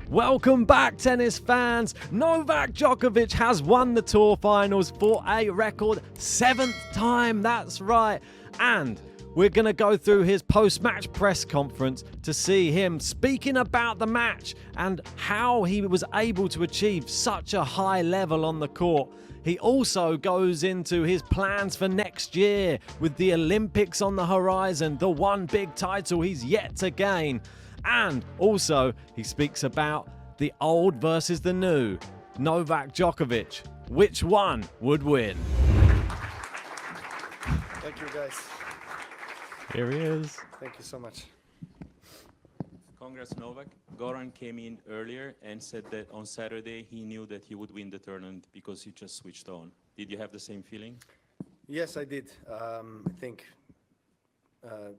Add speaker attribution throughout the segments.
Speaker 1: Welcome back, tennis fans. Novak Djokovic has won the tour finals for a record 7th time. That's right. And we're going to go through his post-match press conference to see him speaking about the match and how he was able to achieve such a high level on the court. He also goes into his plans for next year with the Olympics on the horizon, the one big title he's yet to gain. And also, he speaks about the old versus the new. Novak Djokovic, which one would win?
Speaker 2: Thank you, guys.
Speaker 1: Here he is.
Speaker 2: Thank you so much.
Speaker 3: Congrats, Novak. Goran came in earlier and said that on Saturday he knew that he would win the tournament because he just switched on. Did you have the same feeling?
Speaker 2: Yes, I did. I think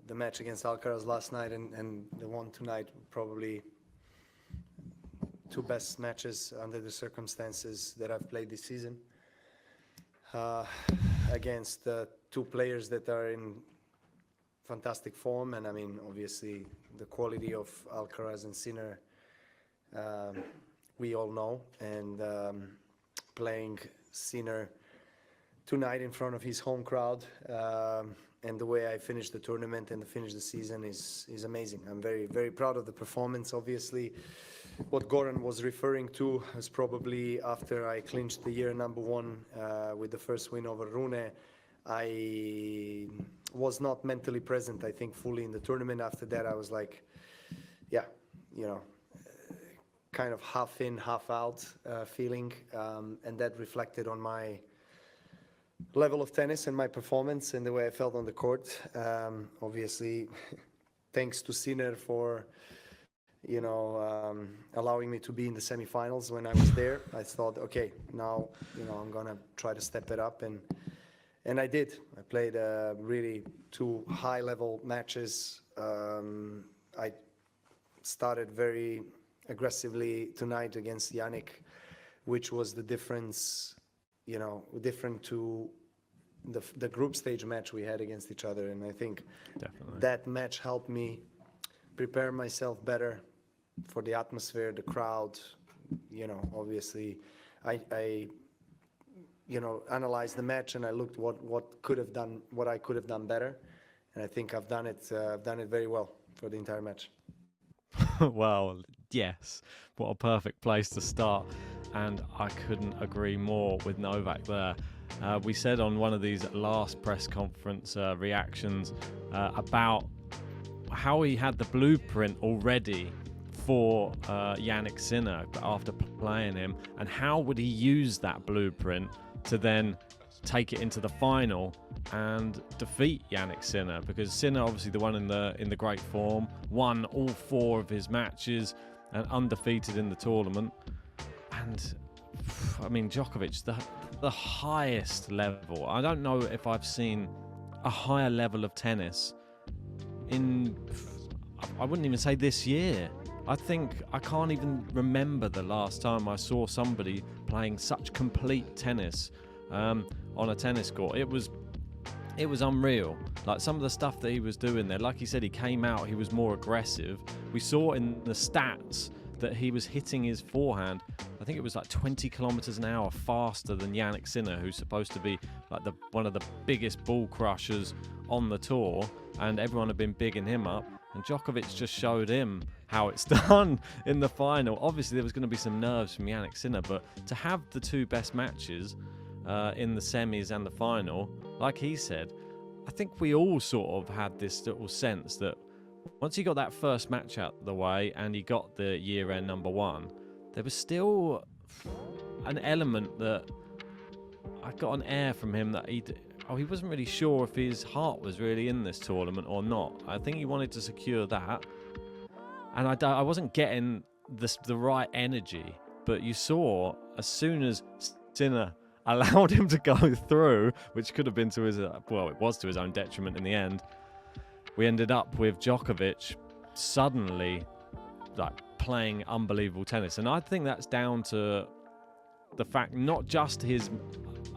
Speaker 2: the match against Alcaraz last night and the one tonight probably two best matches under the circumstances that I've played this season against two players that are in fantastic form. And I mean, obviously the quality of Alcaraz and Sinner we all know, and playing Sinner tonight in front of his home crowd and the way I finished the tournament and finish the season is amazing. I'm very, very proud of the performance. Obviously, what Goran was referring to is probably after I clinched the year number one with the first win over Rune. I was not mentally present, I think, fully in the tournament. After that, I was like, yeah, you know, kind of half in, half out feeling. And that reflected on my level of tennis and my performance and the way I felt on the court. Obviously, thanks to Sinner for, you know, allowing me to be in the semifinals when I was there. I thought, okay, now, you know, I'm gonna try to step it up, and I did. I played really two high-level matches. I started very aggressively tonight against Jannik, which was the difference, you know, different to the group stage match we had against each other. And I think that match helped me prepare myself better for the atmosphere, the crowd. You know, obviously, I you know, analyzed the match and I looked what I could have done better, and I think I've done it very well for the entire match.
Speaker 1: Well, yes, what a perfect place to start, and I couldn't agree more with Novak there. We said on one of these last press conference reactions about how he had the blueprint already for Jannik Sinner after playing him, and how would he use that blueprint to then take it into the final and defeat Jannik Sinner, because Sinner, obviously the one in the great form, won all 4 of his matches and undefeated in the tournament. And I mean, Djokovic, the highest level. I don't know if I've seen a higher level of tennis in, I wouldn't even say this year. I think I can't even remember the last time I saw somebody playing such complete tennis on a tennis court. It was unreal. Like some of the stuff that he was doing there, like he said, he came out, he was more aggressive. We saw in the stats that he was hitting his forehand, I think it was like 20 kilometers an hour faster than Jannik Sinner, who's supposed to be like one of the biggest ball crushers on the tour, and everyone had been bigging him up. And Djokovic just showed him how it's done in the final. Obviously, there was going to be some nerves from Jannik Sinner, but to have the 2 best matches in the semis and the final, like he said, I think we all sort of had this little sense that once he got that first match out of the way and he got the year-end number 1, there was still an element that I got an air from him that he wasn't really sure if his heart was really in this tournament or not. I think he wanted to secure that, and I wasn't getting the right energy. But you saw as soon as Sinner allowed him to go through, which could have been to his, well, it was to his own detriment in the end, we ended up with Djokovic suddenly like playing unbelievable tennis. And I think that's down to the fact not just his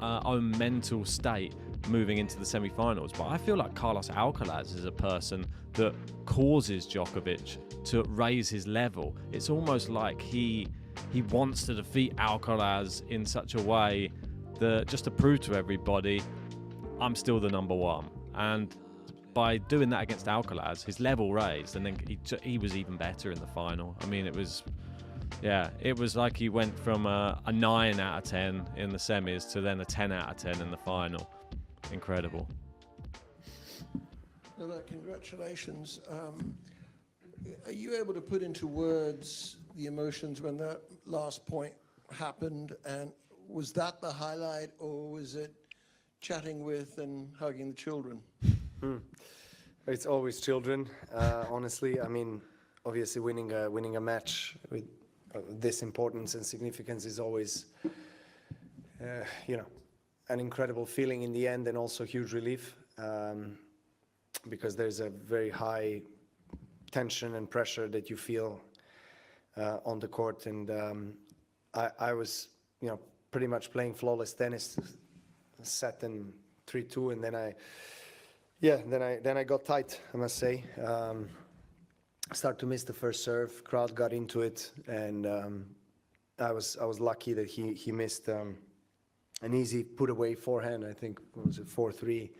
Speaker 1: own mental state, moving into the semi-finals. But I feel like Carlos Alcaraz is a person that causes Djokovic to raise his level. It's almost like he wants to defeat Alcaraz in such a way that just to prove to everybody, I'm still the number one. And by doing that against Alcaraz, his level raised, and then he was even better in the final. I mean, it was like he went from a 9 out of 10 in the semis to then a 10 out of 10 in the final. Incredible.
Speaker 4: Novak, congratulations. Are you able to put into words the emotions when that last point happened? And was that the highlight, or was it chatting with and hugging the children?
Speaker 2: It's always children, honestly. I mean, obviously winning a match with this importance and significance is always, an incredible feeling in the end, and also huge relief, because there's a very high tension and pressure that you feel on the court. And I was, pretty much playing flawless tennis, set in 3-2, and then I got tight, I must say. Start to miss the first serve. Crowd got into it, and I was lucky that he missed an easy put away forehand. I think it was a 4-3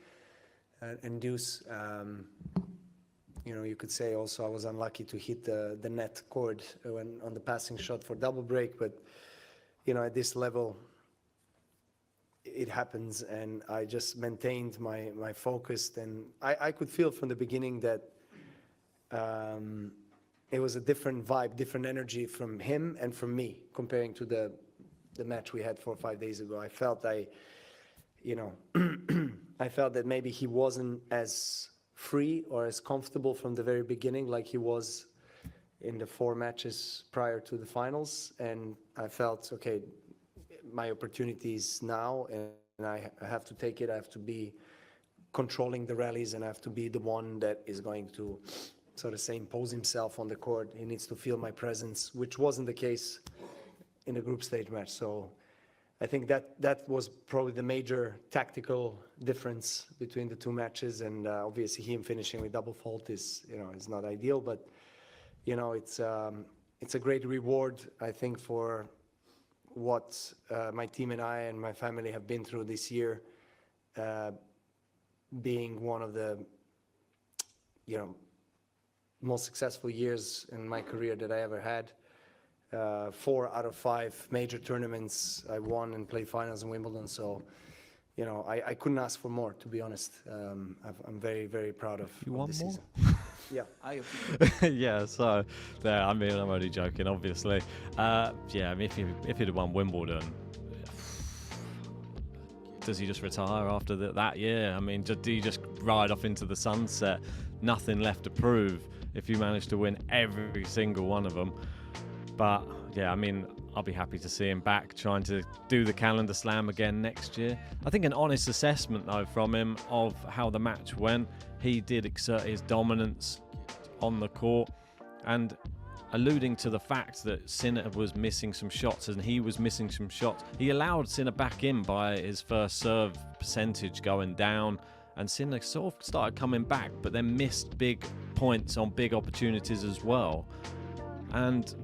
Speaker 2: and deuce. You could say also I was unlucky to hit the net cord on the passing shot for double break, but at this level it happens, and I just maintained my focus. And I could feel from the beginning that it was a different vibe, different energy from him and from me, comparing to the match we had 4 or 5 days ago. I felt I felt that maybe he wasn't as free or as comfortable from the very beginning like he was in the 4 matches prior to the finals. And I felt, okay, my opportunity is now, and I have to take it. I have to be controlling the rallies, and I have to be the one that is going to, so to say, impose himself on the court. He needs to feel my presence, which wasn't the case in the group stage match. So I think that was probably the major tactical difference between the 2 matches. And obviously him finishing with double fault is not ideal, but it's a great reward, I think, for what my team and I and my family have been through this year, being one of the most successful years in my career that I ever had. 4 out of 5 major tournaments I won and played finals in Wimbledon. So, I couldn't ask for more, to be honest. I'm very, very proud of this season. Yeah.
Speaker 1: Yeah, so there. I mean, I'm only joking, obviously. I mean, if he'd have won Wimbledon, does he just retire after that year? I mean, do you just ride off into the sunset? Nothing left to prove if you manage to win every single one of them. But yeah, I mean, I'll be happy to see him back trying to do the calendar slam again next year. I think an honest assessment, though, from him of how the match went. He did exert his dominance on the court, and alluding to the fact that Sinner was missing some shots and he was missing some shots, he allowed Sinner back in by his first serve percentage going down, and Sinner sort of started coming back, but then missed big points on big opportunities as well. And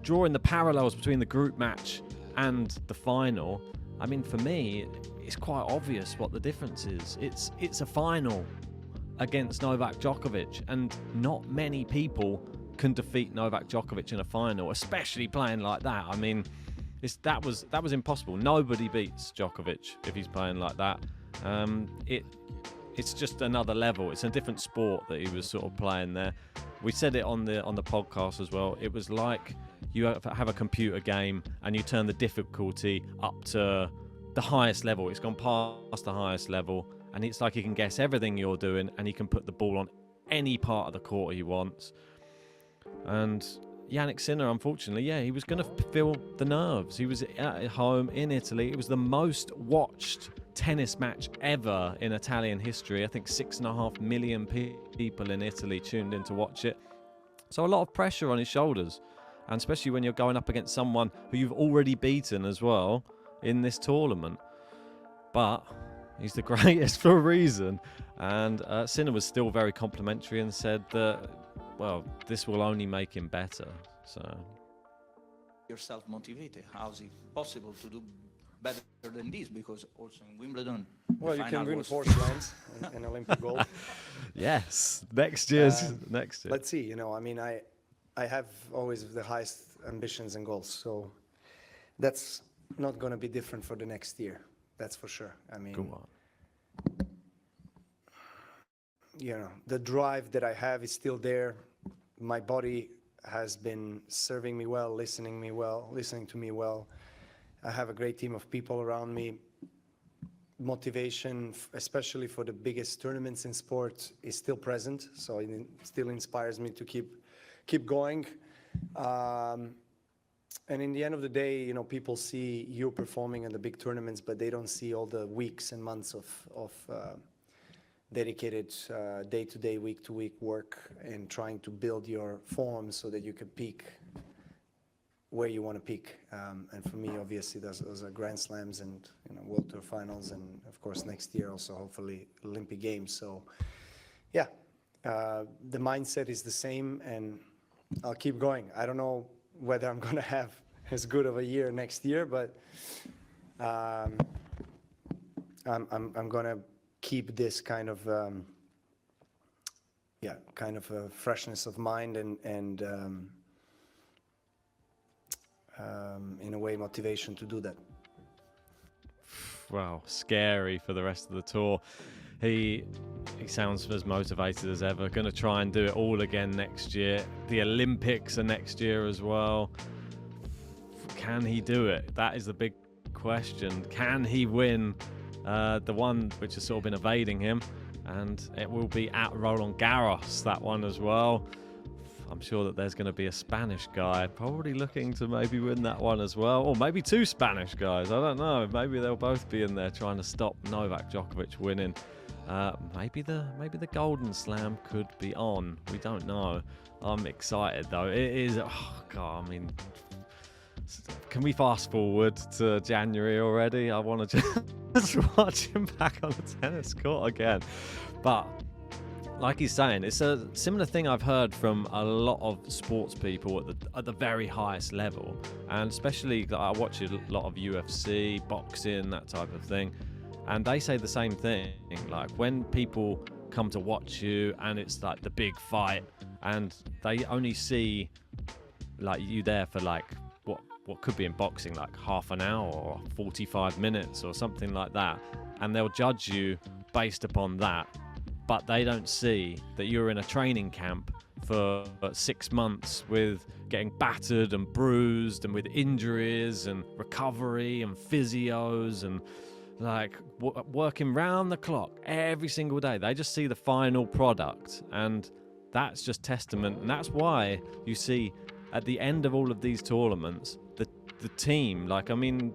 Speaker 1: drawing the parallels between the group match and the final, I mean, for me, it's quite obvious what the difference is. It's a final against Novak Djokovic, and not many people can defeat Novak Djokovic in a final, especially playing like that. I mean, that was impossible. Nobody beats Djokovic if he's playing like that. It's just another level. It's a different sport that he was sort of playing there. We said it on the podcast as well. It was like you have a computer game and you turn the difficulty up to the highest level. It's gone past the highest level, and it's like he can guess everything you're doing, and he can put the ball on any part of the court he wants. And Jannik Sinner, unfortunately, he was going to feel the nerves. He was at home in Italy. It was the most watched tennis match ever in Italian history. I think 6.5 million people in Italy tuned in to watch it. So a lot of pressure on his shoulders, and especially when you're going up against someone who you've already beaten as well in this tournament. But He's the greatest for a reason. And Sinner was still very complimentary and said that, well, this will only make him better. So
Speaker 5: yourself motivated. How's it possible to do better than this? Because also in Wimbledon,
Speaker 2: Well,
Speaker 5: the
Speaker 2: you can
Speaker 5: final
Speaker 2: win
Speaker 5: was
Speaker 2: 4 slams and Olympic gold.
Speaker 1: yes, next year.
Speaker 2: Let's see. You know, I mean, I have always the highest ambitions and goals, so that's not going to be different for the next year. That's for sure. I mean,
Speaker 1: Go on.
Speaker 2: you know, the drive that I have is still there. My body has been serving me well, listening to me well. I have a great team of people around me. Motivation, especially for the biggest tournaments in sport, is still present. So it still inspires me to keep going. And in the end of the day, you know, people see you performing in the big tournaments, but they don't see all the weeks and months of dedicated day-to-day, week-to-week work and trying to build your form so that you can peak where you want to peak. And for me, obviously, those are Grand Slams and, you know, World Tour finals, and of course next year also hopefully Olympic Games. So yeah, the mindset is the same, and I'll keep going. I don't know whether I'm going to have as good of a year next year, but I'm going to keep this kind of kind of a freshness of mind and in a way motivation to do that.
Speaker 1: Wow, scary for the rest of the tour. He sounds as motivated as ever. Going to try and do it all again next year. The Olympics are next year as well. Can he do it? That is the big question. Can he win the one which has sort of been evading him? And it will be at Roland Garros, that one as well. I'm sure that there's going to be a Spanish guy probably looking to maybe win that one as well. Or maybe 2 Spanish guys. I don't know. Maybe they'll both be in there trying to stop Novak Djokovic winning. Maybe the Golden Slam could be on. We don't know. I'm excited though. It is. Oh God. I mean, can we fast forward to January already? I want to just watch him back on the tennis court again. But like he's saying, it's a similar thing I've heard from a lot of sports people at the very highest level, and especially I watch a lot of UFC, boxing, that type of thing, and they say the same thing. Like when people come to watch you and it's like the big fight, and they only see like you there for like what could be in boxing like half an hour or 45 minutes or something like that, and they'll judge you based upon that. But they don't see that you're in a training camp for 6 months with getting battered and bruised and with injuries and recovery and physios and like working round the clock every single day. They just see the final product, and that's just testament. And that's why you see at the end of all of these tournaments, the team, like, I mean,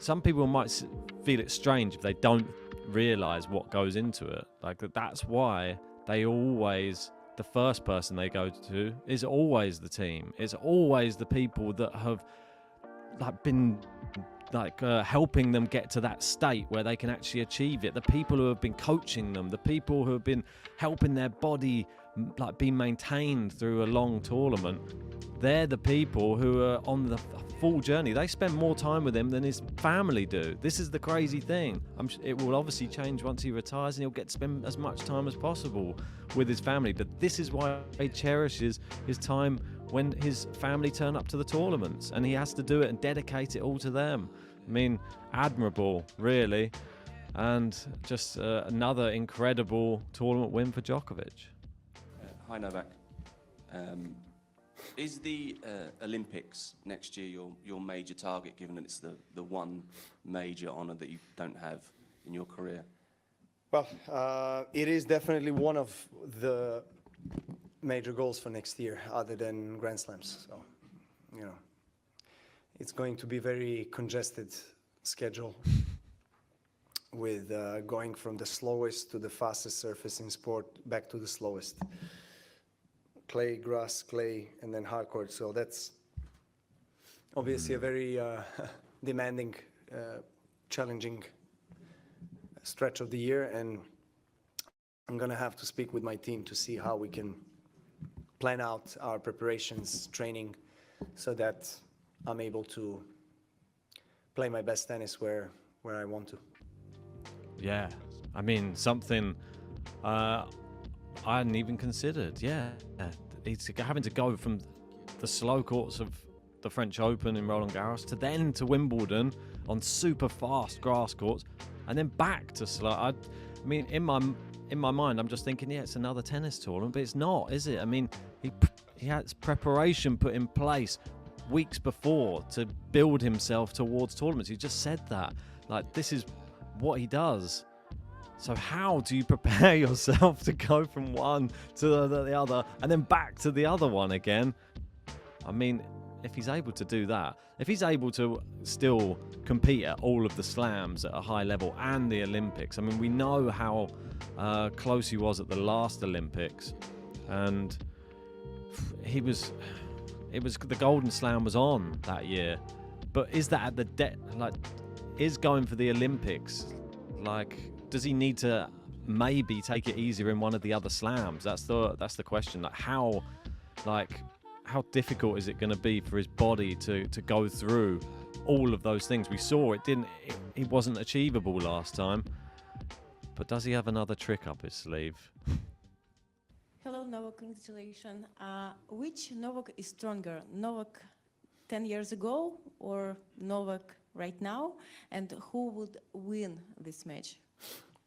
Speaker 1: some people might feel it strange if they don't realize what goes into it. Like that's why they always, the first person they go to is always the team. It's always the people that have like been like helping them get to that state where they can actually achieve it. The people who have been coaching them, the people who have been helping their body like be maintained through a long tournament. They're the people who are on the full journey. They spend more time with him than his family do. This is the crazy thing. It will obviously change once he retires, and he'll get to spend as much time as possible with his family. But this is why he cherishes his time when his family turn up to the tournaments, and he has to do it and dedicate it all to them. I mean, admirable, really. And just another incredible tournament win for Djokovic.
Speaker 6: Hi, Novak. Is the Olympics next year your major target, given that it's the one major honour that you don't have in your career?
Speaker 2: Well, it is definitely one of the major goals for next year, other than Grand Slams. So, you know, it's going to be very congested schedule with going from the slowest to the fastest surface in sport back to the slowest. Clay, grass, clay, and then hard court. So that's obviously a very demanding, challenging stretch of the year, and I'm going to have to speak with my team to see how we can plan out our preparations, training, so that I'm able to play my best tennis where I want to.
Speaker 1: Yeah, I mean, something I hadn't even considered. Yeah, he's having to go from the slow courts of the French Open in Roland Garros to Wimbledon on super fast grass courts, and then back to slow. I mean, in my mind, I'm just thinking, yeah, it's another tennis tournament, but it's not, is it? I mean, he has preparation put in place weeks before to build himself towards tournaments. He just said that. Like, this is what he does. So how do you prepare yourself to go from one to the other and then back to the other one again? I mean, if he's able to do that, if he's able to still compete at all of the slams at a high level and the Olympics, I mean, we know how close he was at the last Olympics, and the Golden Slam was on that year. But is that at the is going for the Olympics, like, does he need to maybe take it easier in one of the other slams? That's the question. Like, how difficult is it going to be for his body to go through all of those things? We saw it wasn't achievable last time. But does he have another trick up his sleeve?
Speaker 7: Hello, Novak. Congratulations. Which Novak is stronger, Novak 10 years ago or Novak right now? And who would win this match?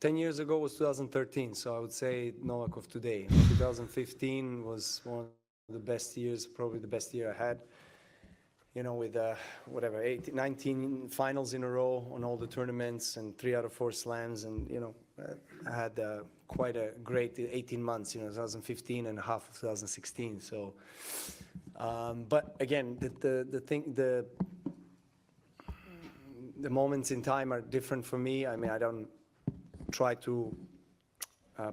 Speaker 2: 10 years ago was 2013, so I would say Novak of today. 2015 was one of the best years, probably the best year I had. You know, with 19 finals in a row on all the tournaments and 3 out of 4 slams, and I had quite a great 18 months. 2015 and half of 2016. So, but again, the moments in time are different for me. I mean, I don't try to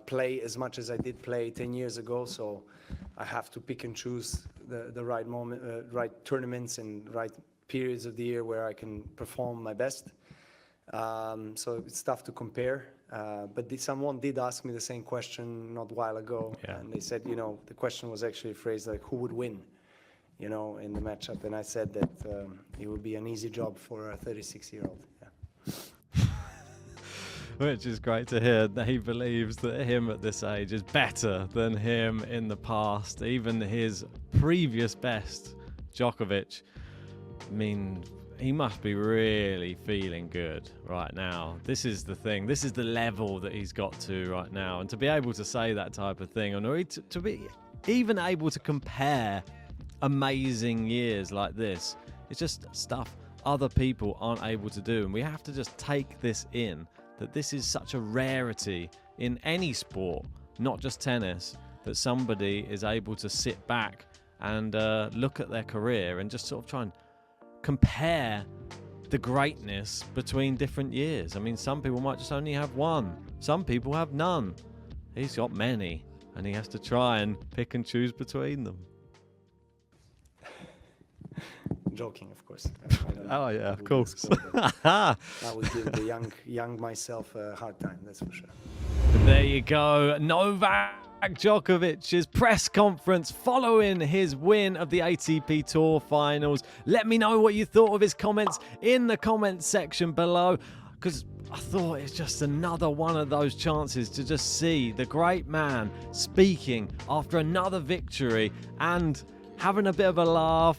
Speaker 2: play as much as I did play 10 years ago, so I have to pick and choose the right moment, right tournaments and right periods of the year where I can perform my best. So it's tough to compare. But someone did ask me the same question not a while ago, and they said, the question was actually phrased like, who would win, in the matchup? And I said that it would be an easy job for a 36-year-old. Yeah.
Speaker 1: Which is great to hear that he believes that him at this age is better than him in the past, even his previous best, Djokovic. I mean, he must be really feeling good right now. This is the thing. This is the level that he's got to right now. And to be able to say that type of thing, or to be even able to compare amazing years like this, it's just stuff other people aren't able to do. And we have to just take this in, that this is such a rarity in any sport, not just tennis, that somebody is able to sit back and look at their career and just sort of try and compare the greatness between different years. I mean, some people might just only have one. Some people have none. He's got many, and he has to try and pick and choose between them.
Speaker 2: Joking, of course.
Speaker 1: Oh yeah, of course.
Speaker 2: I would give the young myself a hard time, that's for sure.
Speaker 1: But there you go, Novak Djokovic's press conference following his win of the ATP Tour Finals. Let me know what you thought of his comments in the comments section below, because I thought it's just another one of those chances to just see the great man speaking after another victory and having a bit of a laugh,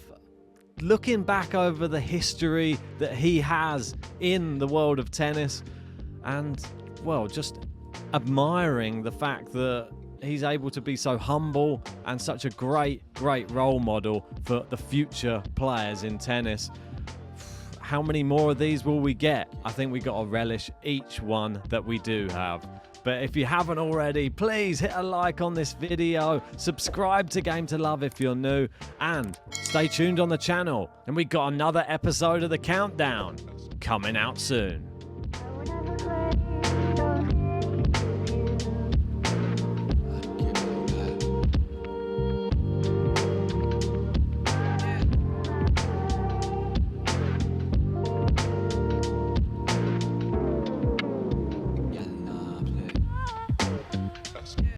Speaker 1: looking back over the history that he has in the world of tennis, and, well, just admiring the fact that he's able to be so humble and such a great role model for the future players in tennis. How many more of these will we get? I think we got to relish each one that we do have. But if you haven't already, please hit a like on this video, subscribe to Game to Love if you're new, and stay tuned on the channel. And we got another episode of The Countdown coming out soon.